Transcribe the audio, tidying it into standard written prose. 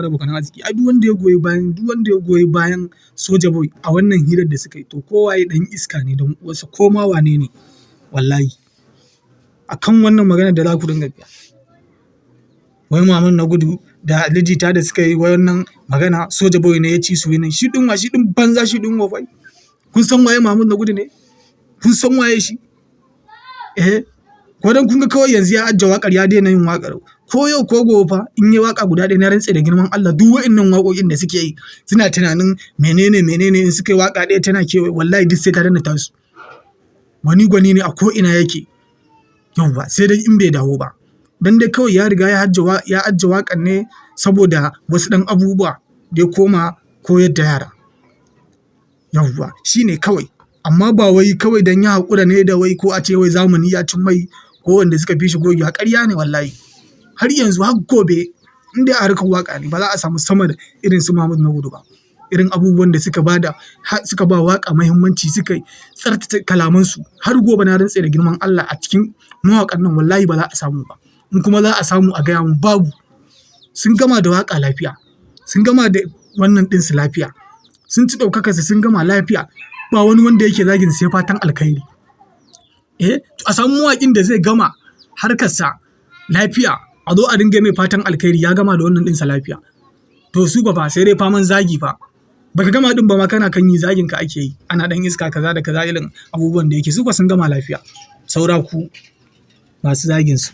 da abokan arziki. Ai duk wanda ya goyi bayan Soja Boy a wannan hirar da suka yi to kowa ya dan iska ne don uwarsa ko ma wane ne wallahi. Akan wannan magana da za ku dinga biya. Wai Maman Nagudu da Ali Jita da suka yi wannan magana Soja Boy ne ya ci su ne. Shi din banza shi din wofai. Kun san waye Maman Nagudu ne? Kun san waye shi? Ko dan kun ga kawai yanzu ya ajiye waƙar ya daina yin waƙar. Ko yau ko gobe fa in yi waƙa guda ɗaya na rantse da girman Allah duk wa'innan waƙoƙin da suke yi suna tunanin menene in suka yi waƙa ɗaya tana kewaye wallahi duk sai ta danna tasu. Wani gwani ne a ko ina yake. Yauwa sai dai in bai dawo ba. Dan dai kawai ya riga ya ajiye waƙar ne saboda wasu ɗan abubuwa da ya koma koyar da yara. Yauwa shi ne kawai. Amma ba wai kawai dan ya haƙura ne da wai ko a ce wai zamani ya cin mai ko wanda suka fi shi gogewa ƙarya ne wallahi. Har yanzu har gobe in dai a harkar waƙa ne ba za a samu sama da irin su Maman Nagudu ba. Irin abubuwan da suka ba waƙa muhimmanci suka tsartace kalamansu har gobe na rantse da girman Allah a cikin mawaƙan nan wallahi ba za a samu ba. In kuma za a samu a gaya mun babu. Sun gama da waƙa lafiya. Sun gama da wannan ɗinsu lafiya. Sun ci ɗaukakarsu sun gama lafiya. Ba wani wanda yake zagin sai fatan alkhairi. A samu mawaƙin da zai gama harkarsa lafiya a zo a dinga mai fatan alkhairi ya gama da wannan ɗinsa lafiya. To su ba sai dai faman zagi fa. Baka gama ɗin ba ma kana kan yi zagin ka ake yi. Ana ɗan iska kaza da kaza irin abubuwan da yake su ba sun gama lafiya. Saura ku masu zagin su.